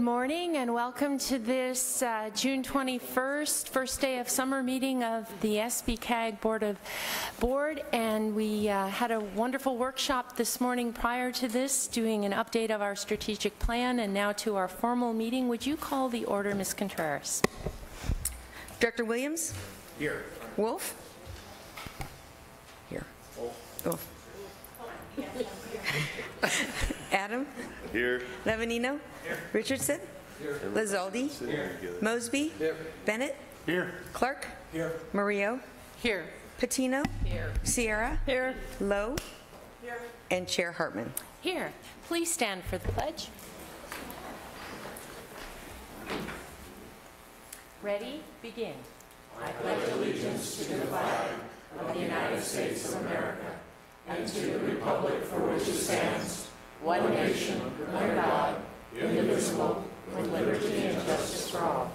morning and welcome to this June 21st, first day of summer meeting of the SBCAG Board. And we had a wonderful workshop this morning prior to this, doing an update of our strategic plan, and now to our formal meeting. Would you call the order, Ms. Contreras? Director Williams? Here. Wolf? Here. Wolf. Adam? Here. Levanino? Here. Richardson? Here. Lizaldi? Here. Mosby? Here. Bennett? Here. Clark? Here. Murillo? Here. Patino? Here. Sierra? Here. Lowe? Here. And Chair Hartman. Here. Please stand for the pledge. Ready? Begin. I pledge allegiance to the flag of the United States of America and to the republic for which it stands, one nation, under God, indivisible, with liberty and justice for all.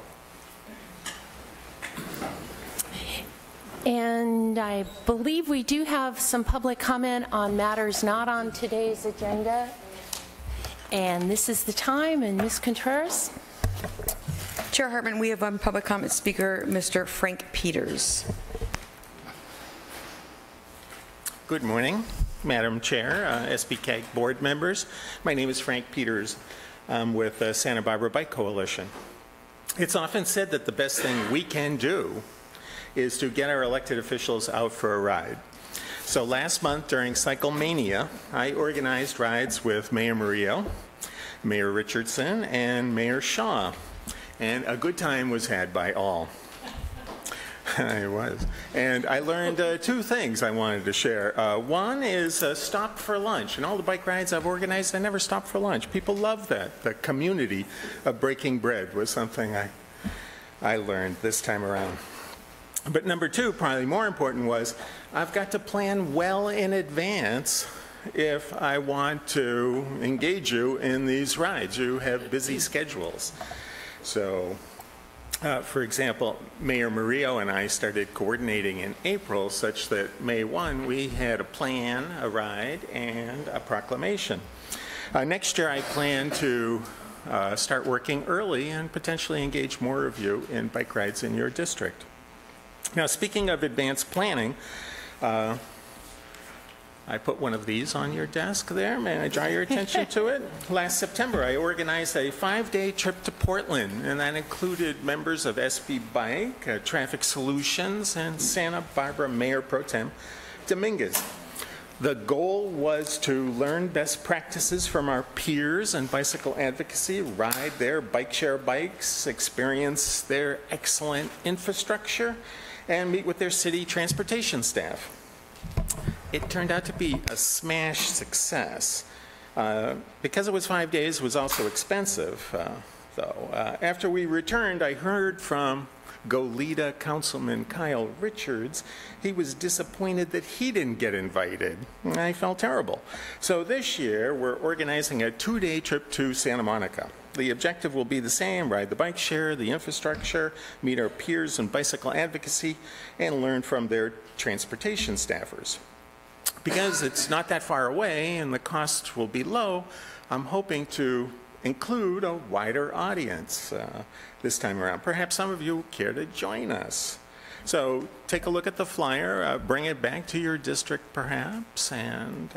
And I believe we do have some public comment on matters not on today's agenda. And this is the time. And Ms. Contreras? Chair Hartman, we have one public comment speaker, Mr. Frank Peters. Good morning, Madam Chair, SBCAG board members. My name is Frank Peters. I'm with Santa Barbara Bike Coalition. It's often said that the best thing we can do is to get our elected officials out for a ride. So last month during Cycle Mania, I organized rides with Mayor Murillo, Mayor Richardson, and Mayor Shaw. And a good time was had by all. I was. And I learned two things I wanted to share. One is stop for lunch. And all the bike rides I've organized, I never stop for lunch. People love that. The community of breaking bread was something I learned this time around. But number two, probably more important, was I've got to plan well in advance if I want to engage you in these rides. You have busy schedules. So, for example, Mayor Murillo and I started coordinating in April such that May 1 we had a plan, a ride, and a proclamation. Next year I plan to start working early and potentially engage more of you in bike rides in your district. Now, speaking of advanced planning, I put one of these on your desk there. May I draw your attention to it? Last September, I organized a 5-day trip to Portland, and that included members of SB Bike, Traffic Solutions, and Santa Barbara Mayor Pro Tem Dominguez. The goal was to learn best practices from our peers in bicycle advocacy, ride their bike share bikes, experience their excellent infrastructure, and meet with their city transportation staff. It turned out to be a smash success. Because it was 5 days, it was also expensive, though. After we returned, I heard from Goleta Councilman Kyle Richards. He was disappointed that he didn't get invited. I felt terrible. So this year, we're organizing a 2-day trip to Santa Monica. The objective will be the same: ride the bike share, the infrastructure, meet our peers in bicycle advocacy, and learn from their transportation staffers. Because it's not that far away and the cost will be low, I'm hoping to include a wider audience this time around. Perhaps some of you care to join us. So take a look at the flyer, bring it back to your district perhaps, and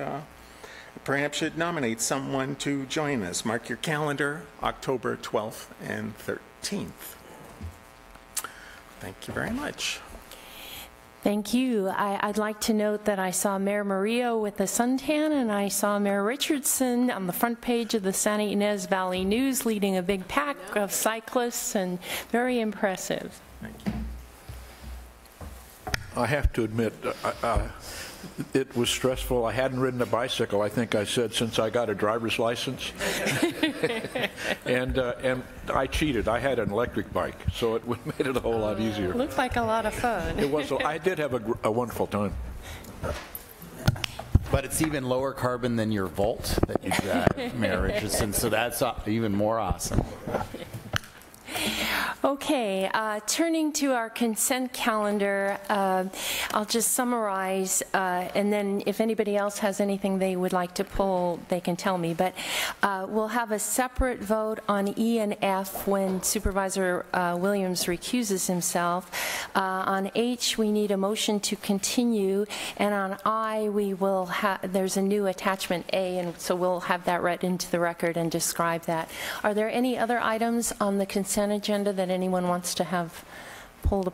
perhaps you'd nominate someone to join us. Mark your calendar, October 12th and 13th. Thank you very much. Thank you. I'd like to note that I saw Mayor Murillo with a suntan, and I saw Mayor Richardson on the front page of the Santa Ynez Valley News leading a big pack of cyclists, and very impressive. Thank you. I have to admit, it was stressful. I hadn't ridden a bicycle, I think I said, since I got a driver's license. and I cheated. I had an electric bike, so it made it a whole lot easier. Looked like a lot of fun. It was. I did have a wonderful time. But it's even lower carbon than your Volt that you drive, Mayor Richardson, so that's even more awesome. Okay, turning to our consent calendar, I'll just summarize, and then if anybody else has anything they would like to pull, they can tell me. But we'll have a separate vote on E and F when Supervisor Williams recuses himself. On H, we need a motion to continue, and on I, we will there's a new attachment A, and so we'll have that read into the record and describe that. Are there any other items on the consent agenda that anyone wants to have pulled?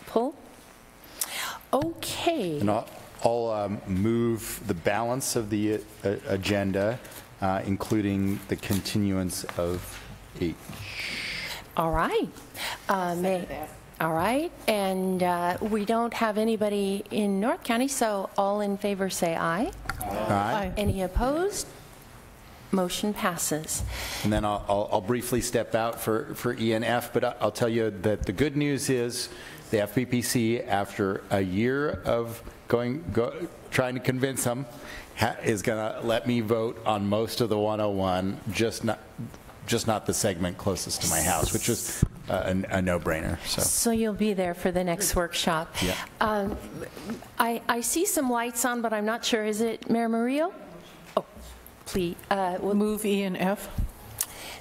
Pull? Okay. And I'll move the balance of the agenda, including the continuance of H. All right. All right. And we don't have anybody in North County, so all in favor say aye. Aye. Any opposed? Motion passes. And then I'll briefly step out for E and F, but I'll tell you that the good news is the FBPC, after a year of trying to convince them, is going to let me vote on most of the 101, just not the segment closest to my house, which was a no-brainer. So you'll be there for the next workshop. Yeah. I see some lights on, but I'm not sure. Is it Mayor Murillo? Oh, please. We'll move E and F.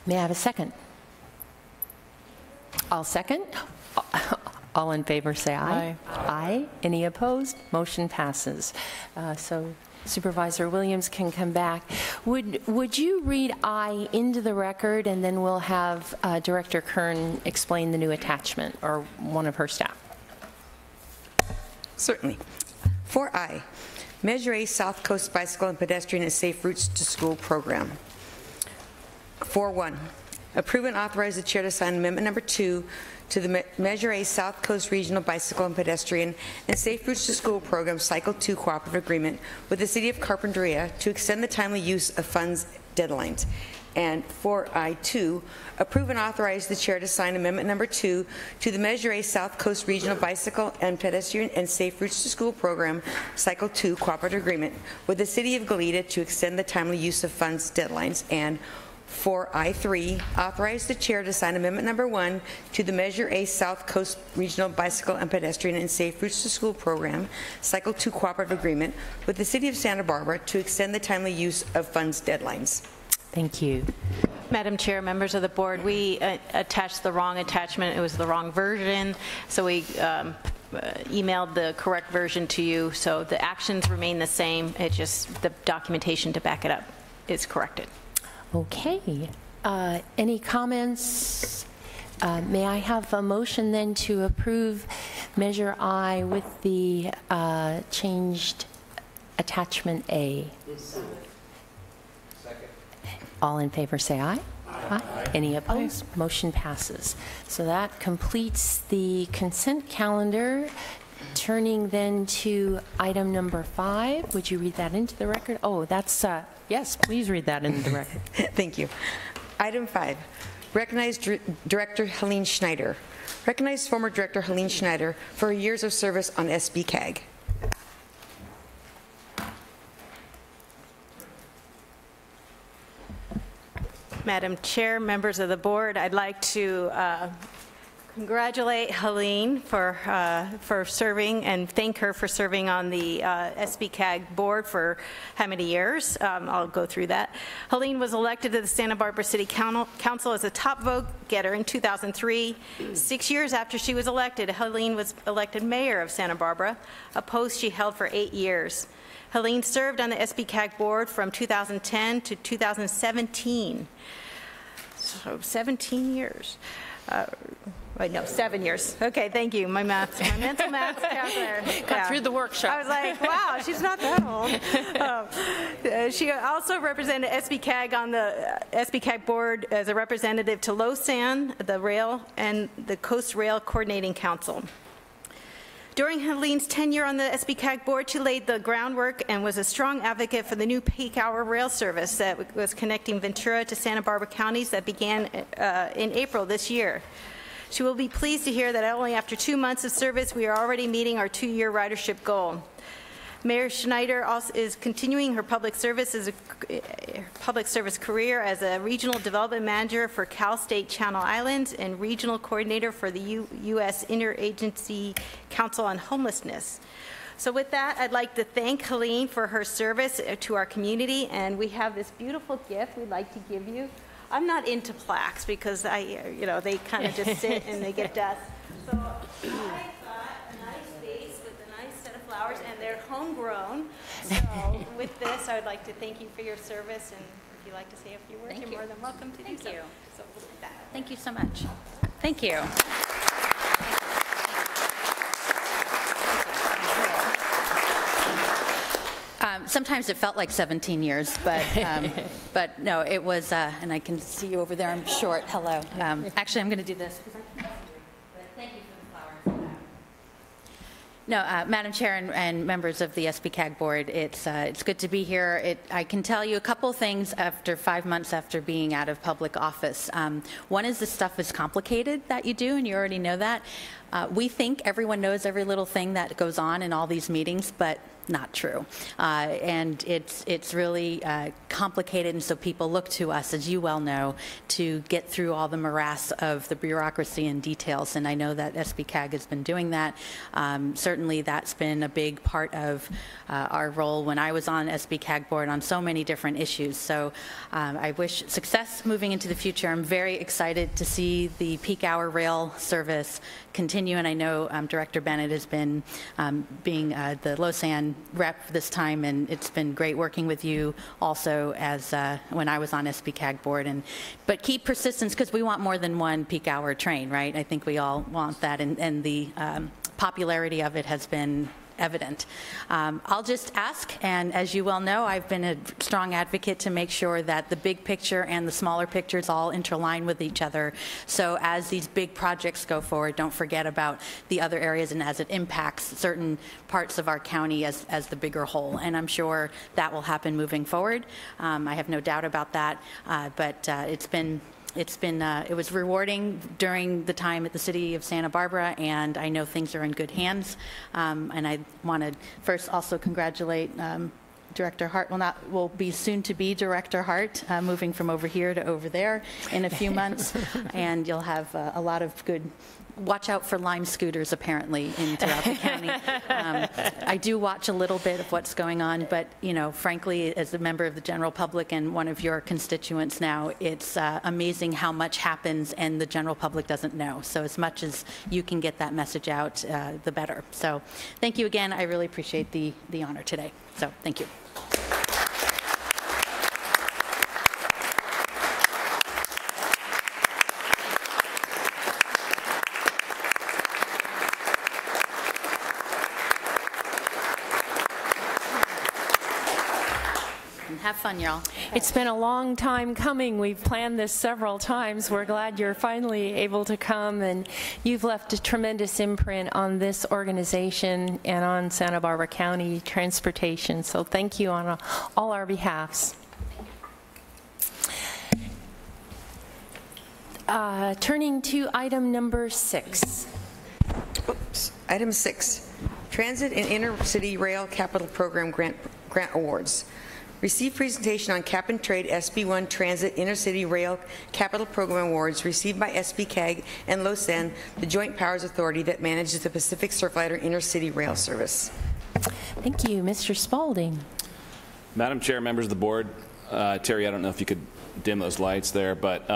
May I have a second? I'll second. All in favor say aye. Aye. Any opposed? Motion passes. So Supervisor Williams can come back. Would you read I into the record, and then we'll have Director Kern explain the new attachment, or one of her staff? Certainly. For I, Measure A South Coast Bicycle and Pedestrian and Safe Routes to School Program. 4.1, approve and authorize the chair to sign amendment number 2 to the Measure A South Coast Regional Bicycle and Pedestrian and Safe Routes to School Program Cycle 2 Cooperative Agreement with the City of Carpinteria to extend the timely use of funds deadlines. And 4I2, approve and authorize the chair to sign amendment number 2 to the Measure A South Coast Regional Bicycle and Pedestrian and Safe Routes to School Program Cycle 2 Cooperative Agreement with the City of Goleta to extend the timely use of funds deadlines. And 4I3, authorize the chair to sign amendment number 1 to the Measure A South Coast Regional Bicycle and Pedestrian and Safe Routes to School Program Cycle 2 Cooperative Agreement with the City of Santa Barbara to extend the timely use of funds deadlines. Thank you. Madam Chair, members of the board, we attached the wrong attachment. It was the wrong version, so we emailed the correct version to you. So the actions remain the same. It's just the documentation to back it up is corrected. Okay. Any comments? May I have a motion then to approve Measure I with the changed attachment A? All in favor say aye. Aye. Any opposed? Aye. Motion passes. So that completes the consent calendar. Turning then to item number 5. Would you read that into the record? Oh, that's, yes, please read that into the record. Thank you. Item 5, recognize Director Helene Schneider. Recognize former Director Helene Schneider for her years of service on SBCAG. Madam Chair, members of the board, I'd like to congratulate Helene for serving and thank her for serving on the SBCAG board for how many years? I'll go through that. Helene was elected to the Santa Barbara City Council as a top vote getter in 2003. 6 years after she was elected, Helene was elected mayor of Santa Barbara, a post she held for 8 years. Helene served on the SBCAG board from 2010 to 2017. So 17 years. Wait, no, 7 years. Okay, thank you. My mental math calculator. Got through the workshop. I was like, wow, she's not that old. She also represented SBCAG on the SBCAG board as a representative to LoSAN, the rail, and the Coast Rail Coordinating Council. During Helene's tenure on the SBCAG board, she laid the groundwork and was a strong advocate for the new peak hour rail service that was connecting Ventura to Santa Barbara counties that began in April this year. She will be pleased to hear that only after 2 months of service, we are already meeting our 2-year ridership goal. Mayor Schneider also is continuing her public service career as a regional development manager for Cal State Channel Islands and regional coordinator for the U.S. Interagency Council on Homelessness. So with that, I'd like to thank Helene for her service to our community, and we have this beautiful gift we'd like to give you. I'm not into plaques because they kind of just sit and they get dust. So I got a nice vase with a nice set of flowers, and they're homegrown. So with this, I would like to thank you for your service, and if you'd like to say a few words, you're more than welcome to do so. Thank you. So we'll do that. Thank you so much. Thank you. Sometimes it felt like 17 years, but no, it was, and I can see you over there, I'm short. Hello. Actually, I'm going to do this. But thank you for the flowers. No, Madam Chair and members of the SBCAG board, it's good to be here. I can tell you a couple things after 5 months after being out of public office. One is this stuff is complicated that you do, and you already know that. We think everyone knows every little thing that goes on in all these meetings, but not true. And it's really complicated, and so people look to us, as you well know, to get through all the morass of the bureaucracy and details, and I know that SBCAG has been doing that. Certainly that's been a big part of our role when I was on SBCAG board on so many different issues. So I wish success moving into the future. I'm very excited to see the peak hour rail service continue, and I know Director Bennett has been being the Lausanne rep this time, and it's been great working with you also as when I was on SBCAG board. But keep persistence, because we want more than one peak hour train, right? I think we all want that, and the popularity of it has been evident. I'll just ask, and as you well know, I've been a strong advocate to make sure that the big picture and the smaller pictures all interline with each other. So as these big projects go forward, don't forget about the other areas and as it impacts certain parts of our county as the bigger whole. And I'm sure that will happen moving forward. I have no doubt about that, but it was rewarding during the time at the City of Santa Barbara, and I know things are in good hands. And I want to first also congratulate Director Hart, will be soon to be Director Hart, moving from over here to over there in a few months, and you'll have a lot of good. Watch out for Lime scooters, apparently, throughout the county. I do watch a little bit of what's going on, but, frankly, as a member of the general public and one of your constituents now, it's amazing how much happens and the general public doesn't know. So as much as you can get that message out, the better. So thank you again. I really appreciate the honor today. So thank you. Have fun, y'all. It's been a long time coming. We've planned this several times. We're glad you're finally able to come, and you've left a tremendous imprint on this organization and on Santa Barbara County transportation. So thank you on all our behalfs. Turning to item number 6. Item 6, Transit and Intercity Rail Capital Program Grant Awards. Received presentation on Cap and Trade SB1 Transit Intercity Rail Capital Program Awards received by SBCAG and Lausanne, the joint powers authority that manages the Pacific Surfliner Intercity Rail Service. Thank you. Mr. Spaulding. Madam Chair, members of the board, Terry, I don't know if you could dim those lights there, but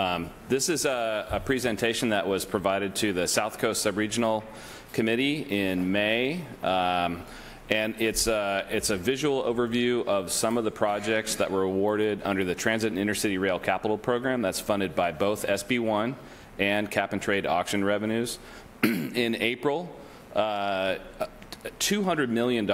this is a presentation that was provided to the South Coast Subregional Committee in May. And it's a visual overview of some of the projects that were awarded under the Transit and Intercity Rail Capital Program that's funded by both SB1 and Cap and Trade auction revenues. In April, $200 million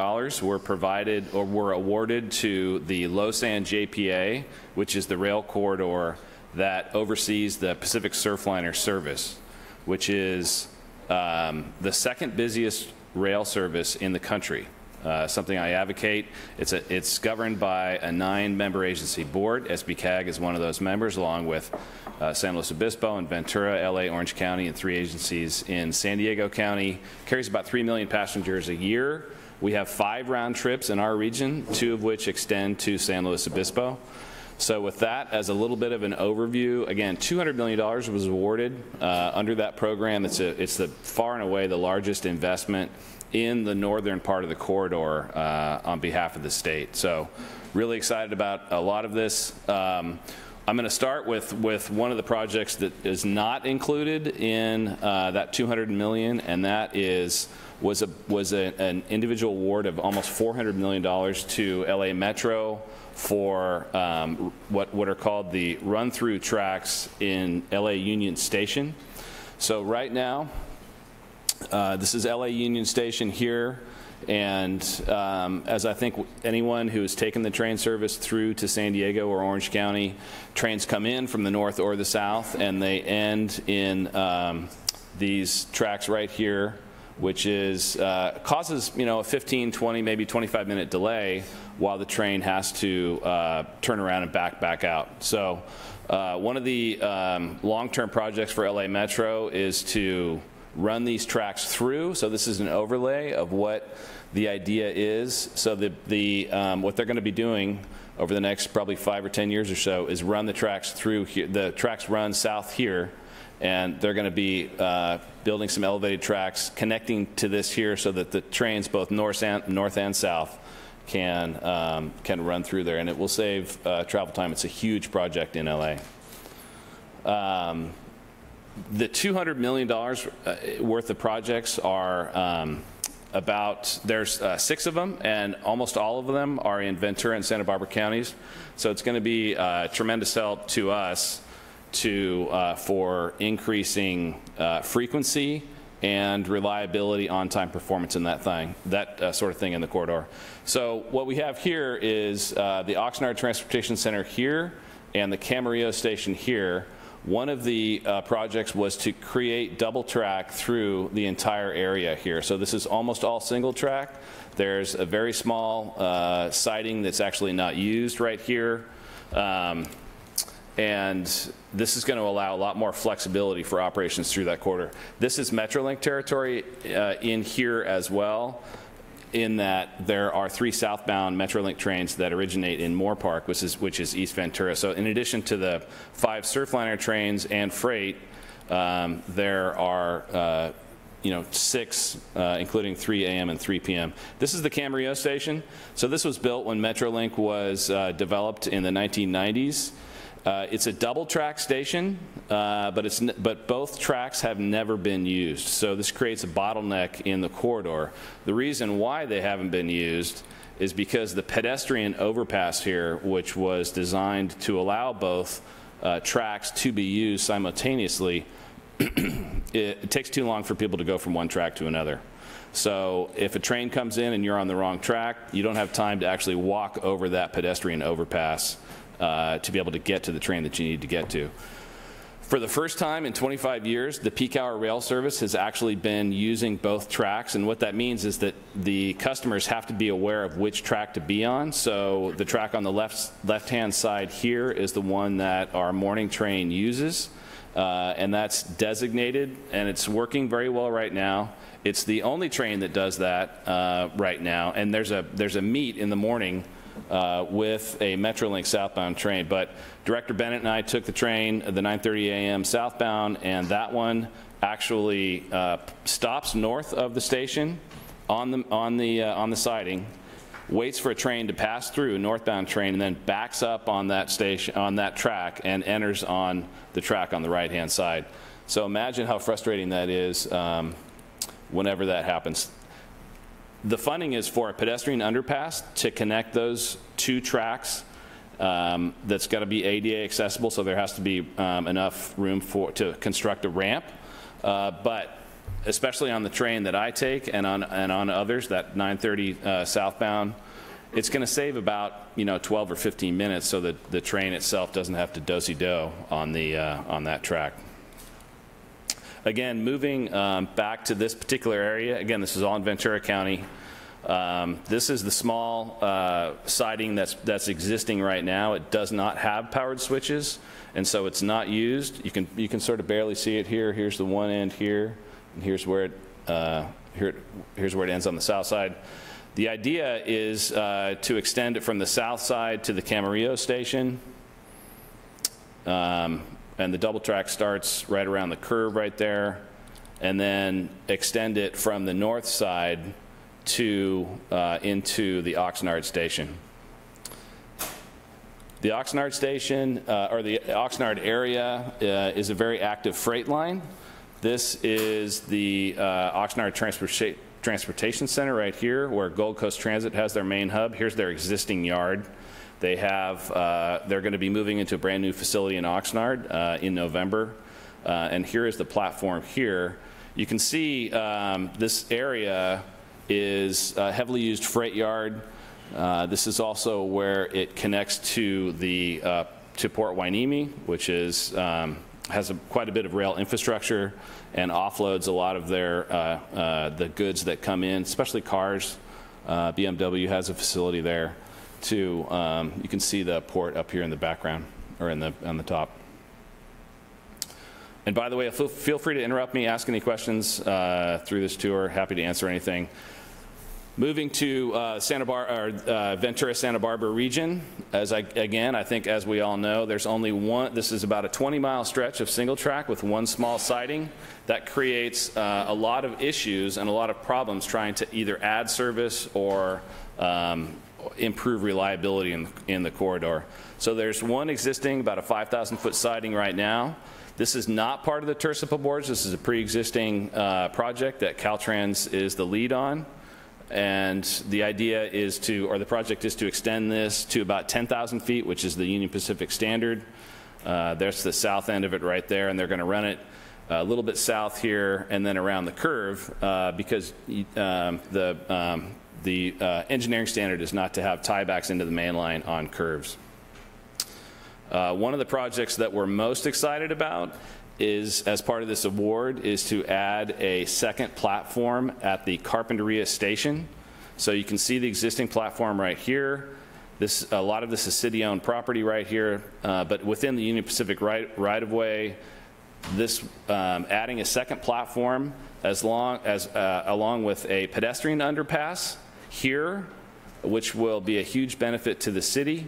were provided or were awarded to the Lausanne JPA, which is the rail corridor that oversees the Pacific Surfliner service, which is the second busiest rail service in the country. something I advocate. It's governed by a 9-member agency board. SBCAG is one of those members, along with San Luis Obispo and Ventura, LA, Orange County, and 3 agencies in San Diego County. Carries about 3 million passengers a year. We have 5 round trips in our region, 2 of which extend to San Luis Obispo. So with that as a little bit of an overview, again, $200 million was awarded under that program. It's the far and away the largest investment in the northern part of the corridor on behalf of the state. So really excited about a lot of this. I'm going to start with one of the projects that is not included in that $200 million, and that was an individual award of almost $400 million to LA Metro for what are called the run-through tracks in LA Union Station. So right now, this is LA Union Station here, and as I think anyone who has taken the train service through to San Diego or Orange County, trains come in from the north or the south, and they end in these tracks right here, which is causes a 15, 20, maybe 25-minute delay while the train has to turn around and back out. So one of the long-term projects for LA Metro is to run these tracks through. So this is an overlay of what the idea is. So what they're going to be doing over the next probably 5 or 10 years or so is run the tracks through here. The tracks run south here, and they're going to be building some elevated tracks connecting to this here so that the trains, both north and south, can run through there, and it will save travel time. It's a huge project in LA. The $200 million worth of projects are there's 6 of them, and almost all of them are in Ventura and Santa Barbara counties. So it's going to be tremendous help to us for increasing frequency and reliability, on-time performance in that sort of thing in the corridor. So what we have here is the Oxnard Transportation Center here and the Camarillo Station here. One of the projects was to create double track through the entire area here. So this is almost all single track. There's a very small siding that's actually not used right here. And this is going to allow a lot more flexibility for operations through that corridor. This is Metrolink territory in here as well, in that there are 3 southbound Metrolink trains that originate in Moore Park, which is East Ventura. So in addition to the 5 Surfliner trains and freight, there are 6, including 3 a.m. and 3 p.m. This is the Camarillo station. So this was built when Metrolink was developed in the 1990s. It's a double track station, but both tracks have never been used. So this creates a bottleneck in the corridor. The reason why they haven't been used is because the pedestrian overpass here, which was designed to allow both tracks to be used simultaneously, it takes too long for people to go from one track to another. So if a train comes in and you're on the wrong track, you don't have time to actually walk over that pedestrian overpass to be able to get to the train that you need to get to. For the first time in 25 years, the peak hour rail service has actually been using both tracks, and what that means is that the customers have to be aware of which track to be on. So the track on the left-hand side here is the one that our morning train uses, and that's designated, and it's working very well right now. It's the only train that does that right now, and there's a meet in the morning with a Metrolink southbound train. But Director Bennett and I took the train, the 9:30 a.m. southbound, and that one actually stops north of the station on the siding, waits for a train to pass through, a northbound train, and then backs up on that station, on that track, and enters on the track on the right-hand side. So imagine how frustrating that is whenever that happens. The funding is for a pedestrian underpass to connect those 2 tracks. That's got to be ADA accessible, so there has to be enough room to construct a ramp. But especially on the train that I take and on others, that 9:30 southbound, it's going to save about 12 or 15 minutes, so that the train itself doesn't have to do-si-do on that track. Again, moving back to this particular area, again, this is all in Ventura County. This is the small siding that's existing right now. It does not have powered switches, and so it's not used. You can sort of barely see it here. Here's the one end here, and here's where it ends on the south side. The idea is to extend it from the south side to the Camarillo station, and the double track starts right around the curve right there, and then extend it from the north side to into the Oxnard station. The Oxnard station, or the Oxnard area, is a very active freight line. This is the Oxnard Transportation Center right here, where Gold Coast Transit has their main hub. Here's their existing yard. They have, they're going to be moving into a brand new facility in Oxnard in November. And here is the platform here. You can see this area is a heavily used freight yard. This is also where it connects to the to Port Hueneme, which is has quite a bit of rail infrastructure and offloads a lot of their the goods that come in, especially cars. BMW has a facility there too. You can see the port up here in the background, or on the top. And by the way, feel free to interrupt me, ask any questions through this tour. Happy to answer anything. Moving to Ventura Santa Barbara region, again, I think as we all know, there's only one. This is about a 20-mile stretch of single track with one small siding. That creates a lot of issues and a lot of problems trying to either add service or improve reliability in the corridor. So there's one existing, about a 5,000-foot siding right now. This is not part of the TIRSIPA boards. This is a pre-existing project that Caltrans is the lead on. And the idea is to, or the project is to extend this to about 10,000 feet, which is the Union Pacific standard. There's the south end of it right there, and they're going to run it a little bit south here and then around the curve because the engineering standard is not to have tiebacks into the main line on curves. One of the projects that we're most excited about is, as part of this award, is to add a second platform at the Carpinteria station. So you can see the existing platform right here. A lot of this is city-owned property right here, but within the Union Pacific right-of-way, this adding a second platform along with a pedestrian underpass here, which will be a huge benefit to the city.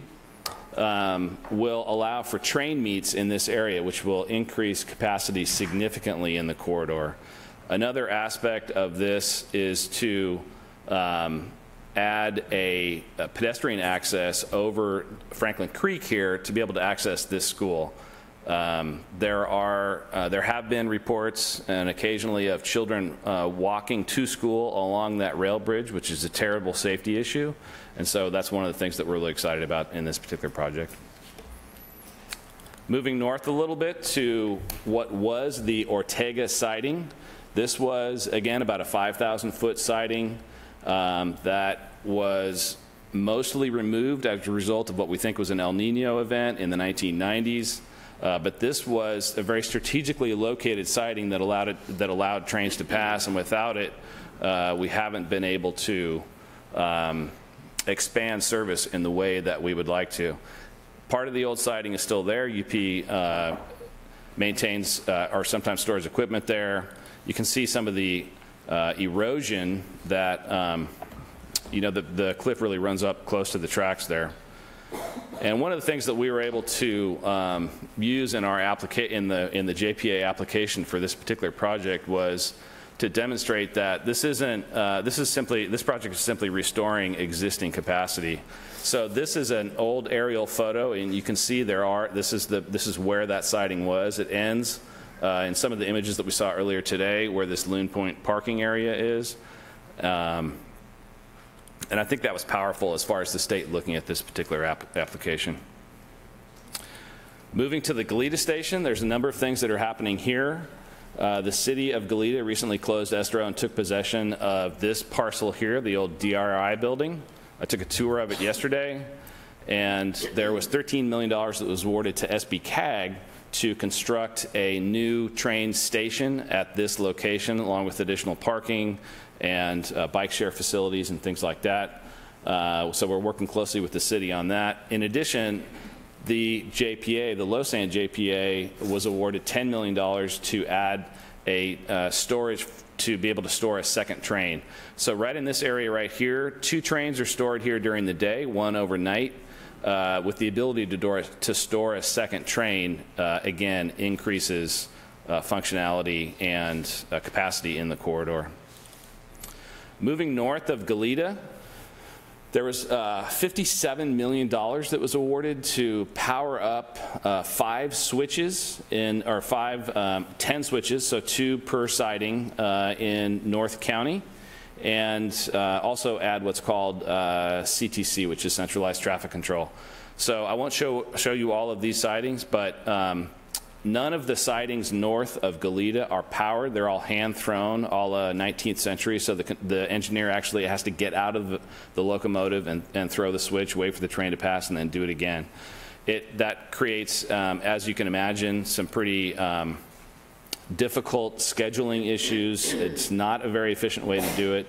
Will allow for train meets in this area, which will increase capacity significantly in the corridor. Another aspect of this is to add a pedestrian access over Franklin Creek here to be able to access this school. There have been reports and occasionally of children walking to school along that rail bridge, which is a terrible safety issue. And so that's one of the things that we're really excited about in this particular project. Moving north a little bit to what was the Ortega siding. This was, again, about a 5,000-foot siding that was mostly removed as a result of what we think was an El Nino event in the 1990s. But this was a very strategically located siding that allowed trains to pass, and without it, we haven't been able to expand service in the way that we would like to. Part of the old siding is still there. UP maintains or sometimes stores equipment there. You can see some of the erosion that, the cliff really runs up close to the tracks there. And one of the things that we were able to use in our in the JPA application for this particular project was to demonstrate that this project is simply restoring existing capacity. So this is an old aerial photo, and you can see this is where that siding was. It ends in some of the images that we saw earlier today, where this Loon Point parking area is. And I think that was powerful as far as the state looking at this particular application. Moving to the Goleta station, there's a number of things that are happening here. The city of Goleta recently closed escrow and took possession of this parcel here, the old DRI building. I took a tour of it yesterday, and there was $13 million that was awarded to SBCAG to construct a new train station at this location, along with additional parking and bike share facilities and things like that. So we're working closely with the city on that. In addition, the JPA, the Lausanne JPA, was awarded $10 million to add a storage to be able to store a second train. So right in this area right here, 2 trains are stored here during the day, 1 overnight, with the ability to store a second train, again, increases functionality and capacity in the corridor. Moving north of Goleta, there was $57 million that was awarded to power up 5 switches, 10 switches, so 2 per siding in North County, and also add what's called CTC, which is centralized traffic control. So I won't show you all of these sidings, but none of the sidings north of Goleta are powered. They're all hand-thrown, all 19th century, so the engineer actually has to get out of the locomotive and throw the switch, wait for the train to pass, and then do it again. That creates, as you can imagine, some pretty difficult scheduling issues. It's not a very efficient way to do it.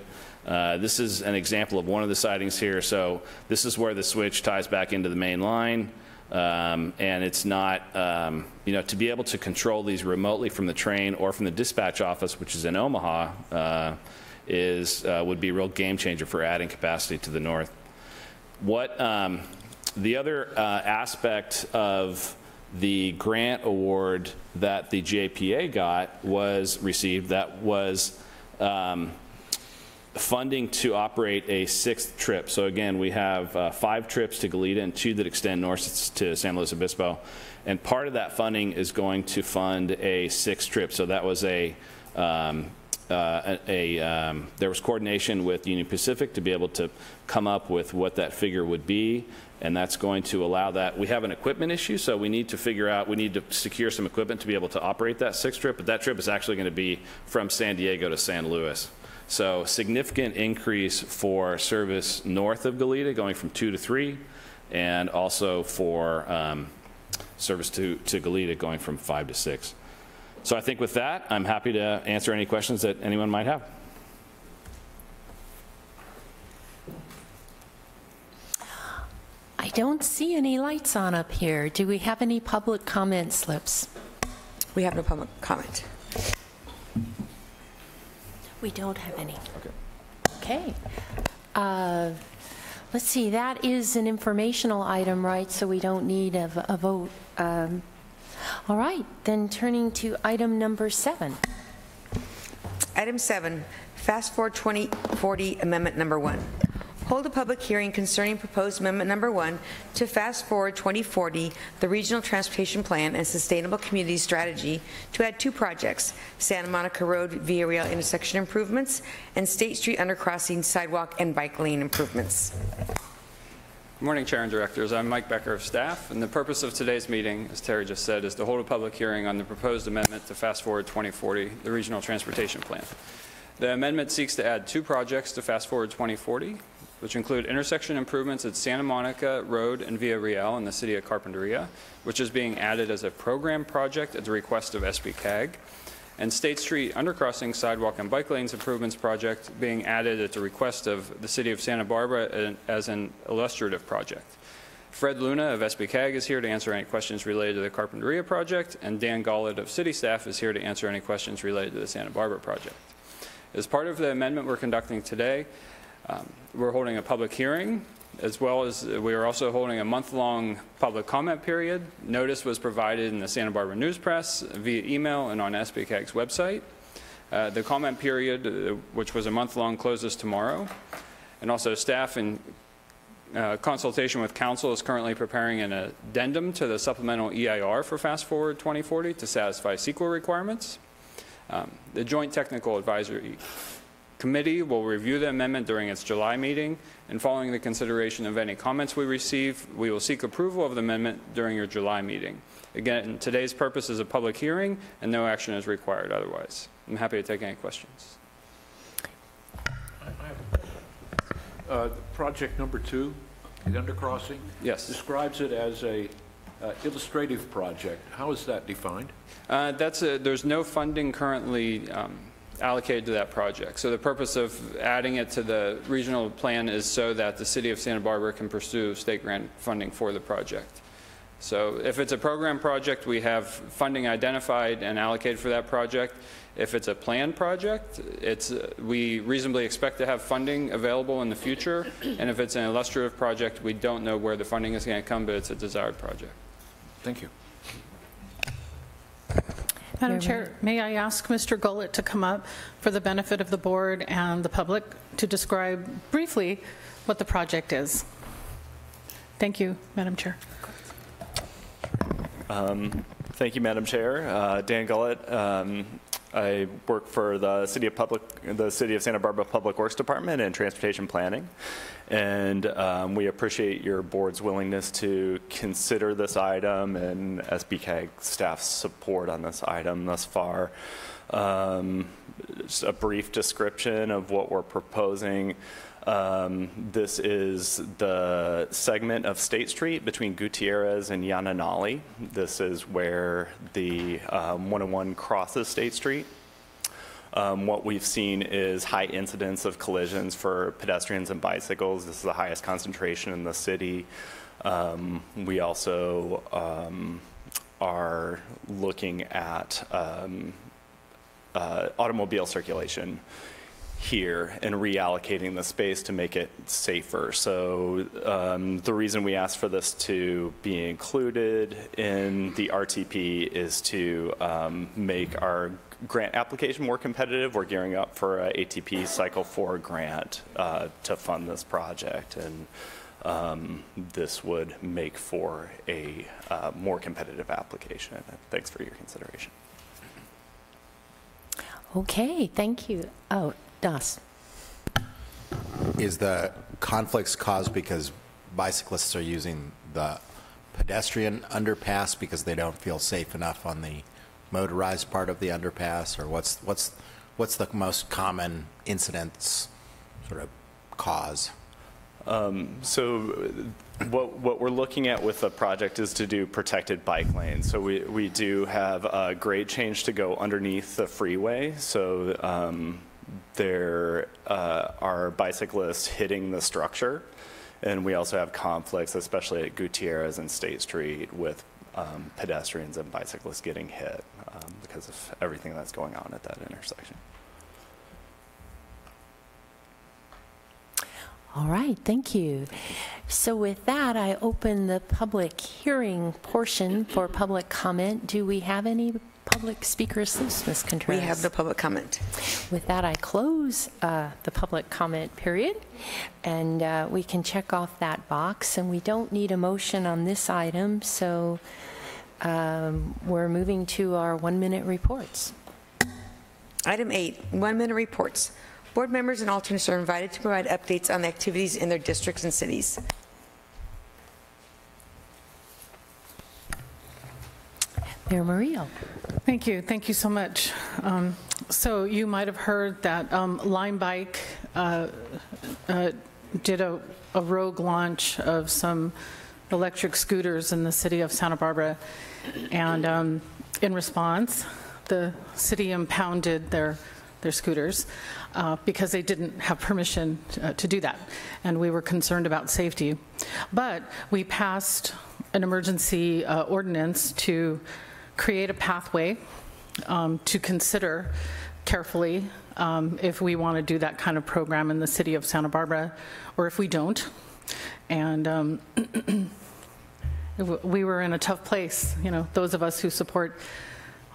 This is an example of one of the sidings here. So this is where the switch ties back into the main line. And it's not, to be able to control these remotely from the train or from the dispatch office, which is in Omaha, would be a real game changer for adding capacity to the north. The other aspect of the grant award that the JPA received was funding to operate a 6th trip. So again, we have 5 trips to Goleta and 2 that extend north to San Luis Obispo. And part of that funding is going to fund a 6th trip. So that was there was coordination with Union Pacific to be able to come up with what that figure would be. And that's going to allow that. We have an equipment issue, so we need to secure some equipment to be able to operate that 6th trip. But that trip is actually going to be from San Diego to San Luis. So significant increase for service north of Goleta, going from 2 to 3, and also for service to Goleta going from 5 to 6. So I think with that, I'm happy to answer any questions that anyone might have. I don't see any lights on up here. Do we have any public comment slips? We have no public comment. We don't have any. Okay. Let's see, that is an informational item, right? So we don't need a vote. All right, then turning to item number 7. Item 7, Fast Forward 2040 Amendment Number 1. Hold a public hearing concerning proposed Amendment Number 1 to Fast Forward 2040, the Regional Transportation Plan and Sustainable Community Strategy, to add 2 projects, Santa Monica Road Via Rail intersection improvements and State Street undercrossing sidewalk and bike lane improvements. Good morning, Chair and Directors. I'm Mike Becker of staff, and the purpose of today's meeting, as Terry just said, is to hold a public hearing on the proposed amendment to Fast Forward 2040, the Regional Transportation Plan. The amendment seeks to add 2 projects to Fast Forward 2040, which include intersection improvements at Santa Monica Road and Via Real in the city of Carpinteria, which is being added as a program project at the request of SBCAG, and State Street undercrossing sidewalk and bike lanes improvements project being added at the request of the city of Santa Barbara as an illustrative project. Fred Luna of SBCAG is here to answer any questions related to the Carpinteria project, and Dan Gollett of city staff is here to answer any questions related to the Santa Barbara project. As part of the amendment we're conducting today, we're holding a public hearing, as well as we are also holding a month-long public comment period. Notice was provided in the Santa Barbara News Press, via email, and on SBCAG's website. The comment period, which was a month-long, closes tomorrow. And also staff in consultation with council is currently preparing an addendum to the supplemental EIR for Fast Forward 2040 to satisfy CEQA requirements. The Joint Technical Advisory Committee will review the amendment during its July meeting, and following the consideration of any comments we receive, we will seek approval of the amendment during your July meeting. Again, today's purpose is a public hearing, and no action is required otherwise. I'm happy to take any questions. Project number 2, the undercrossing, yes, describes it as a Illustrative project, how is that defined? There's no funding currently allocated to that project. So the purpose of adding it to the regional plan is so that the city of Santa Barbara can pursue state grant funding for the project. So if it's a program project, we have funding identified and allocated for that project. If it's a planned project, we reasonably expect to have funding available in the future. And if it's an illustrative project, we don't know where the funding is going to come, but it's a desired project. Thank you. Madam Chair, may I ask Mr. Gullett to come up for the benefit of the board and the public to describe briefly what the project is? Thank you, Madam Chair. Thank you, Madam Chair. Dan Gullett. I work for the City of Santa Barbara Public Works Department and Transportation Planning, and we appreciate your board's willingness to consider this item and SBCAG staff's support on this item thus far. Just a brief description of what we're proposing. This is the segment of State Street between Gutierrez and Yananali. This is where the 101 crosses State Street. What we've seen is high incidence of collisions for pedestrians and bicycles. This is the highest concentration in the city. We also are looking at automobile circulation here and reallocating the space to make it safer. So the reason we asked for this to be included in the RTP is to make our grant application more competitive. We're gearing up for a ATP Cycle 4 grant to fund this project, and this would make for a more competitive application. Thanks for your consideration. Okay, thank you. Oh, Das. Is the conflicts caused because bicyclists are using the pedestrian underpass because they don't feel safe enough on the motorized part of the underpass, or what's the most common incidents sort of cause? So what we're looking at with the project is to do protected bike lanes. So we do have a grade change to go underneath the freeway. So there are bicyclists hitting the structure. And we also have conflicts, especially at Gutierrez and State Street, with pedestrians and bicyclists getting hit because of everything that's going on at that intersection. All right, thank you. So with that, I open the public hearing portion for public comment. Do we have any public speakers, Ms. Contreras? We have the public comment. With that, I close the public comment period, and we can check off that box. And we don't need a motion on this item, so we're moving to our 1-minute reports. Item 8, 1-minute reports. Board members and alternates are invited to provide updates on the activities in their districts and cities. Mayor Murillo. Thank you. Thank you so much. So you might have heard that Lime Bike did a rogue launch of some electric scooters in the city of Santa Barbara. And in response, the city impounded their scooters because they didn't have permission to do that. And we were concerned about safety. But we passed an emergency ordinance to create a pathway to consider carefully if we want to do that kind of program in the city of Santa Barbara, or if we don't. And we were in a tough place, you know, those of us who support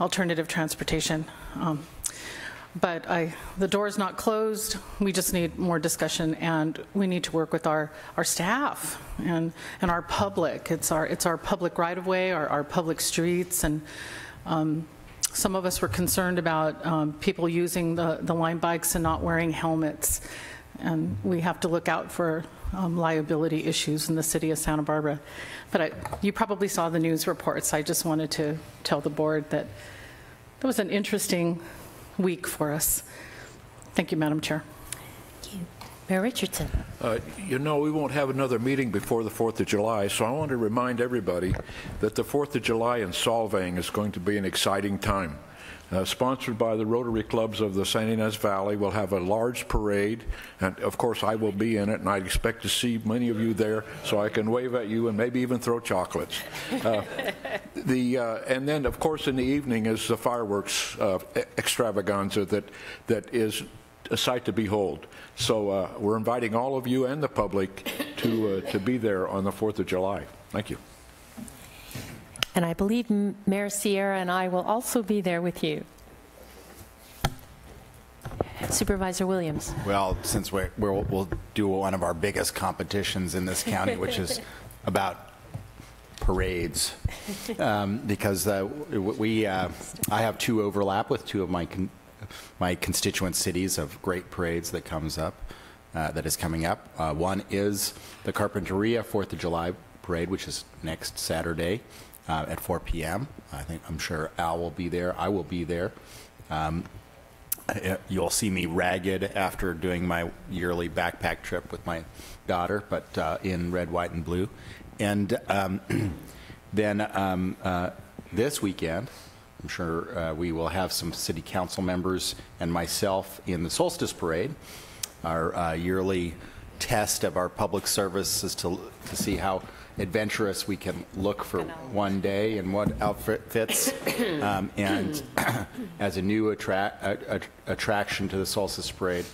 alternative transportation. But the door's not closed. We just need more discussion, and we need to work with our staff and our public. It's our public right-of-way, our public streets, and some of us were concerned about people using the Lime bikes and not wearing helmets, and we have to look out for liability issues in the city of Santa Barbara. But you probably saw the news reports. I just wanted to tell the board that was an interesting week for us. Thank you, Madam Chair. Thank you. Mayor Richardson. You know, we won't have another meeting before the 4th of July, so I want to remind everybody that the 4th of July in Solvang is going to be an exciting time. Sponsored by the Rotary Clubs of the San Ynez Valley, we'll have a large parade, and of course I will be in it, and I expect to see many of you there so I can wave at you and maybe even throw chocolates. And then, of course, in the evening is the fireworks extravaganza that is a sight to behold. So we're inviting all of you and the public to be there on the 4th of July. Thank you. And I believe Mayor Sierra and I will also be there with you. Supervisor Williams. Well, since we'll do one of our biggest competitions in this county, which is about parades, because I have two overlap with two of my constituent cities of great parades that is coming up. One is the Carpinteria 4th of July parade, which is next Saturday at 4 p.m. I'm sure Al will be there. I will be there. You'll see me ragged after doing my yearly backpack trip with my daughter, but in red, white, and blue. And then this weekend, I'm sure we will have some city council members and myself in the Solstice Parade, our yearly test of our public service is to see how adventurous we can look for one day and what outfit fits. And as a new attraction to the Solstice Parade,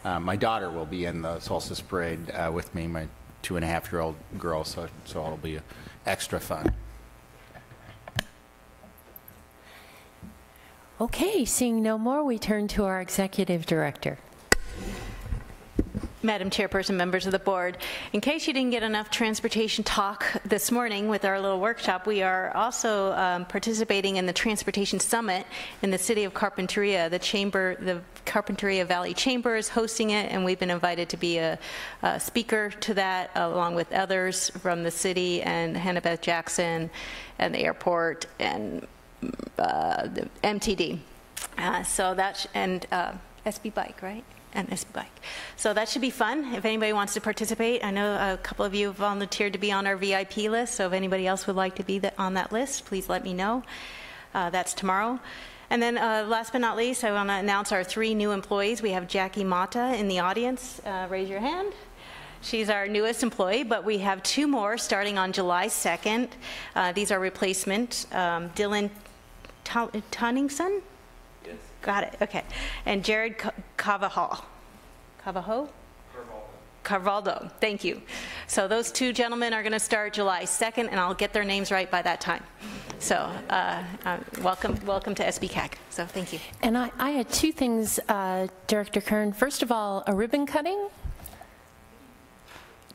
my daughter will be in the Solstice Parade with me, my 2.5-year-old girl, so it'll be extra fun. Okay, seeing no more, we turn to our executive director. Madam Chairperson, members of the board, in case you didn't get enough transportation talk this morning with our little workshop, we are also participating in the Transportation Summit in the city of Carpinteria. The Carpinteria Valley Chamber is hosting it, and we've been invited to be a speaker to that, along with others from the city and Hannah Beth Jackson and the airport and the MTD. SB Bike, right? And SB Bike. So that should be fun if anybody wants to participate. I know a couple of you volunteered to be on our VIP list, so if anybody else would like to be on that list, please let me know. That's tomorrow. And then last but not least, I want to announce our 3 new employees. We have Jackie Mata in the audience. Raise your hand. She's our newest employee, but we have 2 more starting on July 2nd. These are replacement. Dylan Tunningson? Yes. Got it, okay. And Jared Carvalho? Carvalho, thank you. So those 2 gentlemen are going to start July 2nd, and I'll get their names right by that time. So welcome to SBCAG. So thank you. And I had 2 things, Director Kern. First of all, a ribbon cutting.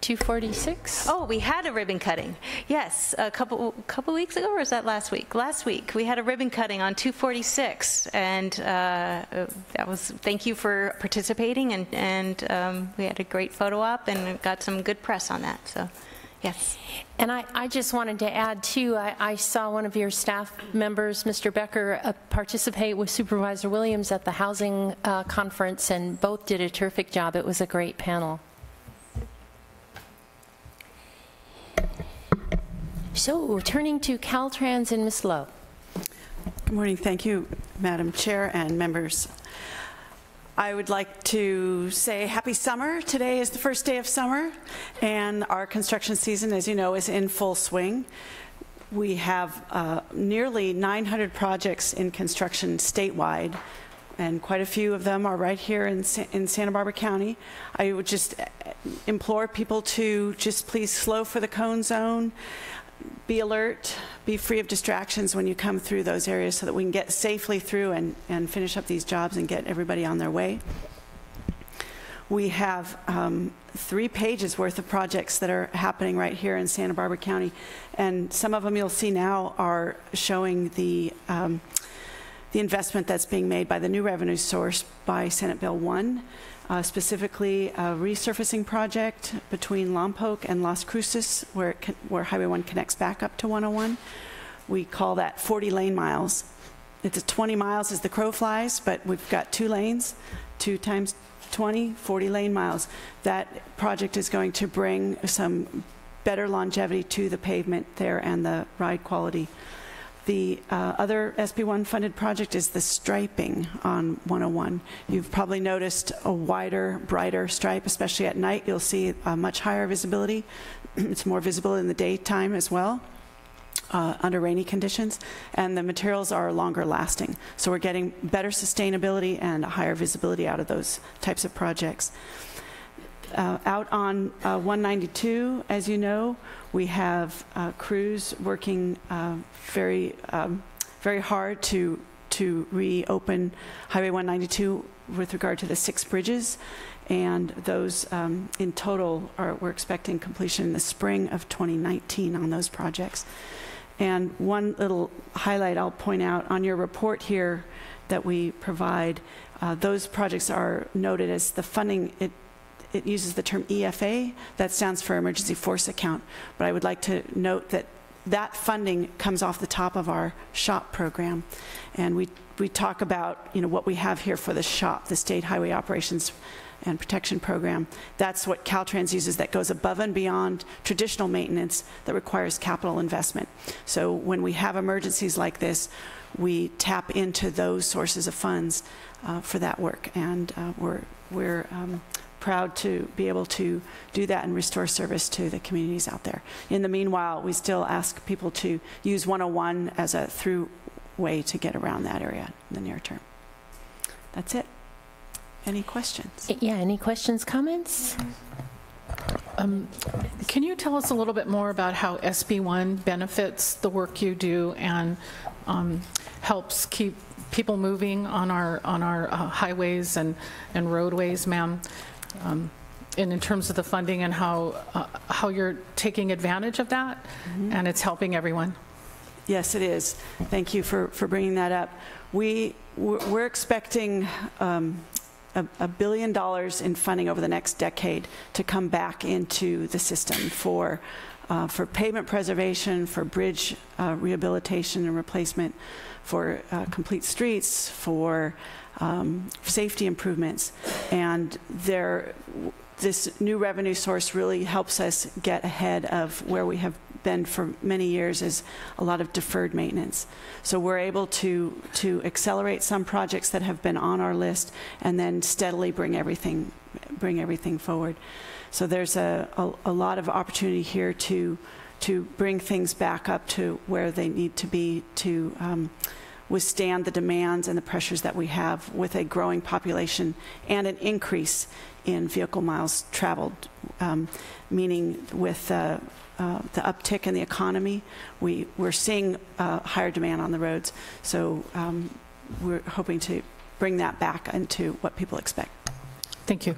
246? Oh, we had a ribbon cutting. Yes, a couple weeks ago, or was that last week? Last week, we had a ribbon cutting on 246, and that was. Thank you for participating, and we had a great photo op and got some good press on that. So, yes. And I just wanted to add too. I saw one of your staff members, Mr. Becker, participate with Supervisor Williams at the housing conference, and both did a terrific job. It was a great panel. So, turning to Caltrans and Ms. Lowe. Good morning. Thank you, Madam Chair and members. I would like to say happy summer. Today is the first day of summer, and our construction season, as you know, is in full swing. We have nearly 900 projects in construction statewide, and quite a few of them are right here in Santa Barbara County. I would just implore people to just please slow for the cone zone, be alert, be free of distractions when you come through those areas so that we can get safely through and finish up these jobs and get everybody on their way. We have 3 pages worth of projects that are happening right here in Santa Barbara County, and some of them you'll see now are showing the investment that's being made by the new revenue source by Senate Bill 1. Specifically a resurfacing project between Lompoc and Las Cruces where Highway 1 connects back up to 101. We call that 40 lane miles. It's 20 miles as the crow flies, but we've got 2 lanes 2 times 20, 40 lane miles. That project is going to bring some better longevity to the pavement there and the ride quality. The other SB1 funded project is the striping on 101. You've probably noticed a wider, brighter stripe, especially at night. You'll see a much higher visibility. It's more visible in the daytime as well, under rainy conditions, and the materials are longer lasting. So we're getting better sustainability and higher visibility out of those types of projects. Out on 192, as you know, we have crews working very hard to reopen Highway 192 with regard to the 6 bridges, and those in total we're expecting completion in the spring of 2019 on those projects. And one little highlight I'll point out on your report here that we provide, those projects are noted as the funding. It uses the term EFA. That stands for Emergency Force Account. But I would like to note that that funding comes off the top of our SHOP program. And we talk about, you know, what we have here for the SHOP, the State Highway Operations and Protection Program. That's what Caltrans uses, that goes above and beyond traditional maintenance that requires capital investment. So when we have emergencies like this, we tap into those sources of funds for that work. And we're proud to be able to do that and restore service to the communities out there. In the meanwhile, we still ask people to use 101 as a through way to get around that area in the near term. That's it. Any questions? Yeah, any questions, comments? Can you tell us a little bit more about how SB1 benefits the work you do and helps keep people moving on our highways and roadways, ma'am? And in terms of the funding and how you're taking advantage of that, and it's helping everyone. Yes, it is. Thank you for bringing that up. We're expecting $1 billion in funding over the next decade to come back into the system for pavement preservation, for bridge rehabilitation and replacement, for complete streets, for safety improvements. And this new revenue source really helps us get ahead of where we have been for many years, is a lot of deferred maintenance. So we're able to accelerate some projects that have been on our list and then steadily bring everything forward. So there's a lot of opportunity here to bring things back up to where they need to be to withstand the demands and the pressures that we have with a growing population and an increase in vehicle miles traveled, meaning with the uptick in the economy, we're seeing higher demand on the roads. So we're hoping to bring that back into what people expect. Thank you.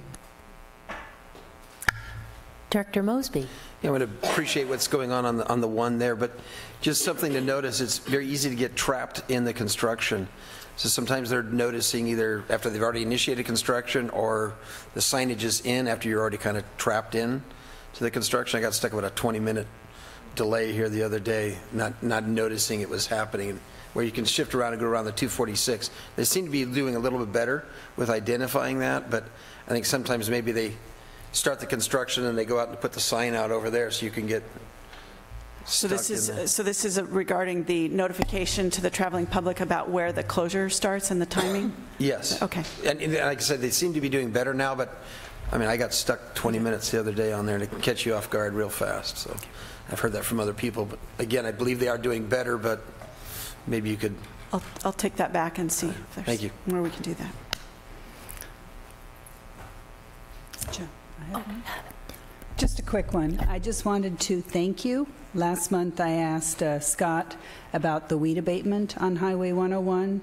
Director Mosby. Yeah, I would appreciate what's going on the one there, but just something to notice, it's very easy to get trapped in the construction. So sometimes they're noticing either after they've already initiated construction or the signage is in after you're already kind of trapped in to the construction. I got stuck with a 20-minute delay here the other day, not noticing it was happening, where you can shift around and go around the 246. They seem to be doing a little bit better with identifying that, but I think sometimes maybe they start the construction and they go out and put the sign out over there so you can get So this is regarding the notification to the traveling public about where the closure starts and the timing? Yes. Okay. And like I said, they seem to be doing better now, but I mean, I got stuck 20 minutes the other day on there to catch you off guard real fast. So I've heard that from other people. But again, I believe they are doing better, but maybe you could. I'll take that back and see if there's Thank you. where we can do that. Joe, just a quick one. I just wanted to thank you. Last month I asked Scott about the weed abatement on Highway 101.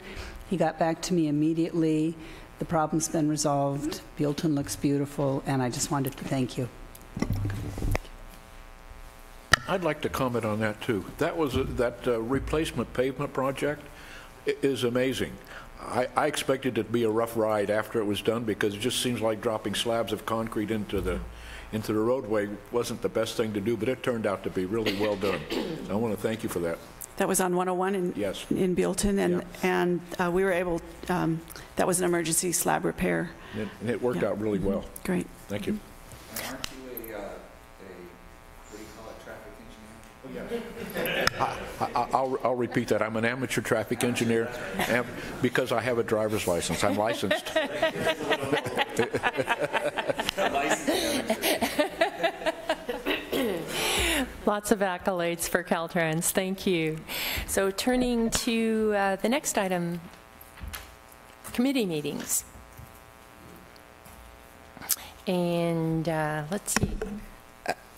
He got back to me immediately. The problem's been resolved. Buellton looks beautiful, and I just wanted to thank you. I'd like to comment on that too. That was that replacement pavement project is amazing. I expected it to be a rough ride after it was done, because it just seems like dropping slabs of concrete into the roadway wasn't the best thing to do, but it turned out to be really well done. So I want to thank you for that. that was on 101 in Buellton, and we were able, that was an emergency slab repair. And it worked out really well. Great. Thank you. Aren't you what do you call it, traffic engineer? I'll repeat that. I'm an amateur traffic engineer, and because I have a driver's license. I'm licensed. Lots of accolades for Caltrans. Thank you. So turning to the next item, committee meetings. And let's see.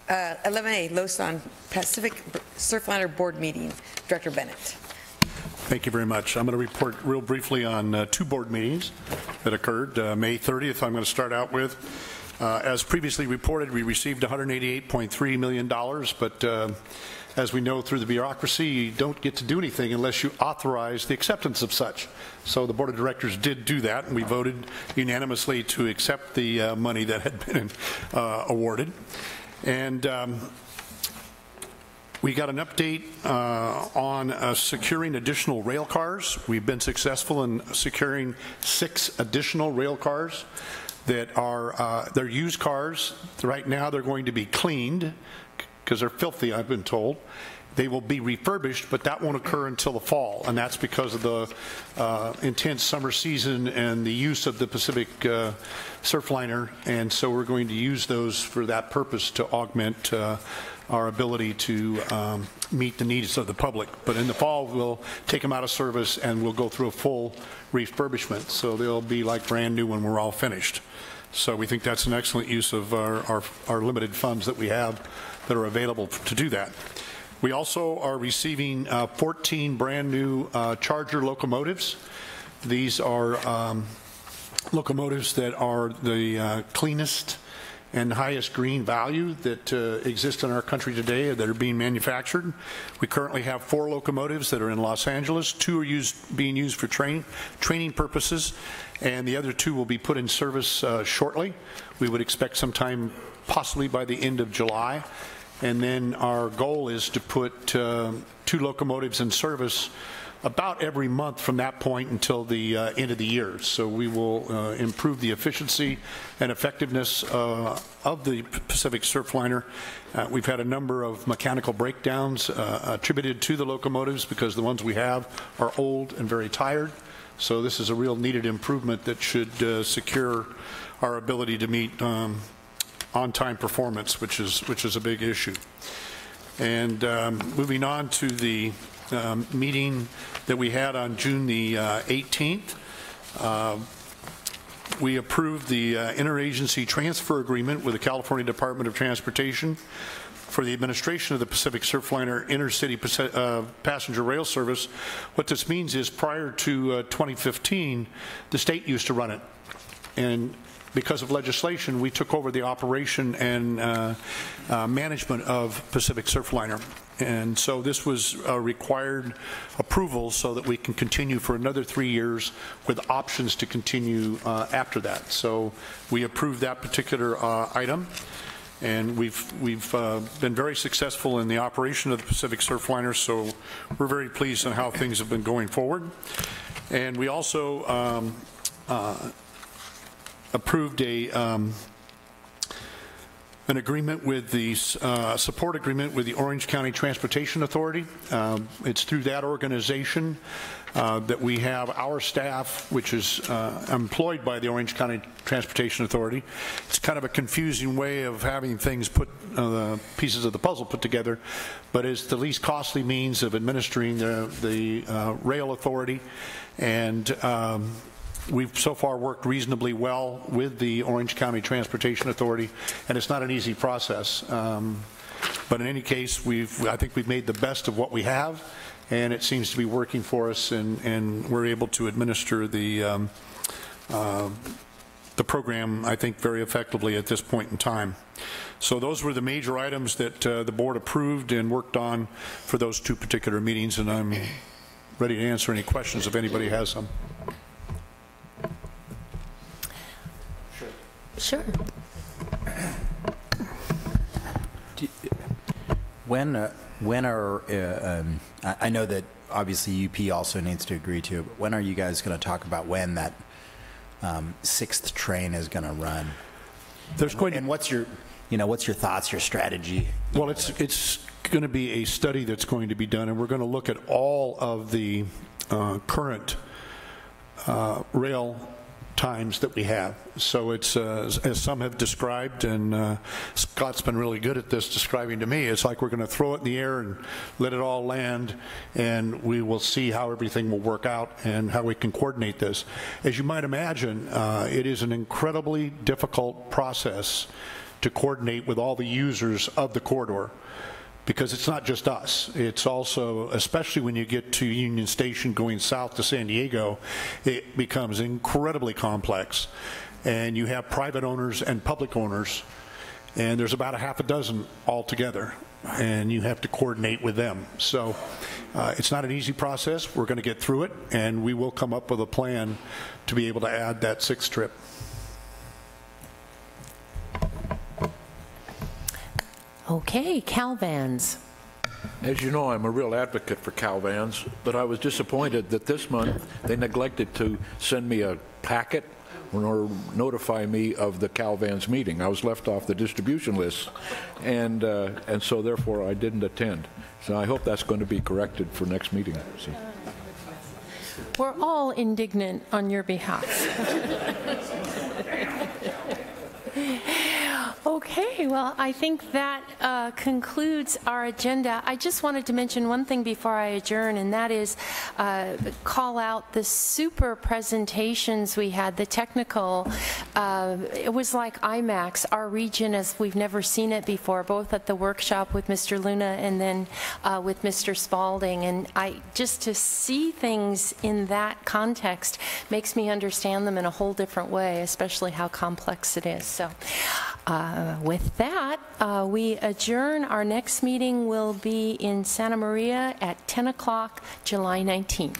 11A, Losan Pacific Surfliner Board Meeting. Director Bennett. Thank you very much. I'm going to report real briefly on two board meetings that occurred. May 30th, I'm going to start out with. As previously reported, we received $188.3 million, but as we know through the bureaucracy, you don't get to do anything unless you authorize the acceptance of such. So the Board of Directors did do that, and we voted unanimously to accept the money that had been awarded. And we got an update on securing additional rail cars. We've been successful in securing 6 additional rail cars that are they're used cars. Right now they're going to be cleaned because they're filthy, I've been told. They will be refurbished, but that won't occur until the fall, and that's because of the intense summer season and the use of the Pacific Surfliner, and so we're going to use those for that purpose to augment our ability to meet the needs of the public. But in the fall, we'll take them out of service and we'll go through a full refurbishment, so they'll be like brand new when we're all finished. So we think that's an excellent use of our limited funds that we have that are available to do that. We also are receiving 14 brand new Charger locomotives. These are locomotives that are the cleanest and highest green value that exist in our country today that are being manufactured. We currently have 4 locomotives that are in Los Angeles. 2 are being used for training purposes, and the other 2 will be put in service shortly. We would expect sometime possibly by the end of July. And then our goal is to put 2 locomotives in service about every month from that point until the end of the year. So we will improve the efficiency and effectiveness of the Pacific Surfliner. We've had a number of mechanical breakdowns attributed to the locomotives because the ones we have are old and very tired. So this is a real needed improvement that should secure our ability to meet on-time performance, which is a big issue. And moving on to the meeting that we had on June the 18th, we approved the interagency transfer agreement with the California Department of Transportation for the administration of the Pacific Surfliner intercity passenger rail service. What this means is prior to 2015, the state used to run it. And because of legislation, we took over the operation and management of Pacific Surfliner. And so this was a required approval so that we can continue for another 3 years with options to continue after that. So we approved that particular item. And we've been very successful in the operation of the Pacific Surfliner, so we're very pleased on how things have been going forward. And we also approved an agreement with the support agreement with the Orange County Transportation Authority. It's through that organization that we have our staff, which is employed by the Orange County Transportation Authority. It's kind of a confusing way of having things put, pieces of the puzzle put together, but it's the least costly means of administering the rail authority. And we've so far worked reasonably well with the Orange County Transportation Authority, and it's not an easy process. But in any case, I think we've made the best of what we have, and it seems to be working for us, and we're able to administer the program, I think, very effectively at this point in time. So those were the major items that the board approved and worked on for those 2 particular meetings, and I'm ready to answer any questions if anybody has some. Sure. When When are, I know that obviously UP also needs to agree to it, but when are you guys going to talk about when that 6th train is going to run? And what's your, what's your thoughts, your strategy? Well, it's going to be a study that's going to be done, and we're going to look at all of the current rail times that we have. So it's, as some have described, and Scott's been really good at this describing to me, it's like we're going to throw it in the air and let it all land, and we will see how everything will work out and how we can coordinate this. As you might imagine, it is an incredibly difficult process to coordinate with all the users of the corridor, because it's not just us. It's also, especially when you get to Union Station going south to San Diego, it becomes incredibly complex. And you have private owners and public owners, and there's about a half a dozen altogether, and you have to coordinate with them. So it's not an easy process. We're going to get through it, and we will come up with a plan to be able to add that 6th trip. Okay, Calvans. As you know, I'm a real advocate for Calvans, but I was disappointed that this month they neglected to send me a packet or notify me of the Calvans meeting. I was left off the distribution list, and so therefore I didn't attend. So I hope that's going to be corrected for next meeting. So. We're all indignant on your behalf. Okay, well, I think that concludes our agenda. I just wanted to mention one thing before I adjourn, and that is call out the super presentations we had, the technical. It was like IMAX, our region as we've never seen it before, both at the workshop with Mr. Luna and then with Mr. Spalding. And just to see things in that context makes me understand them in a whole different way, especially how complex it is. So with that, we adjourn. Our next meeting will be in Santa Maria at 10 o'clock, July 19th.